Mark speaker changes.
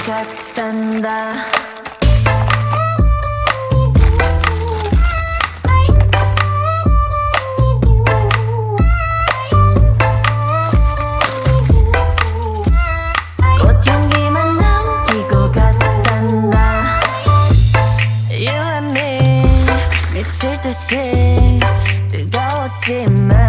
Speaker 1: 같단다. 꽃향기만 남기고 갔단다. You and me 미칠 듯이 뜨거웠지만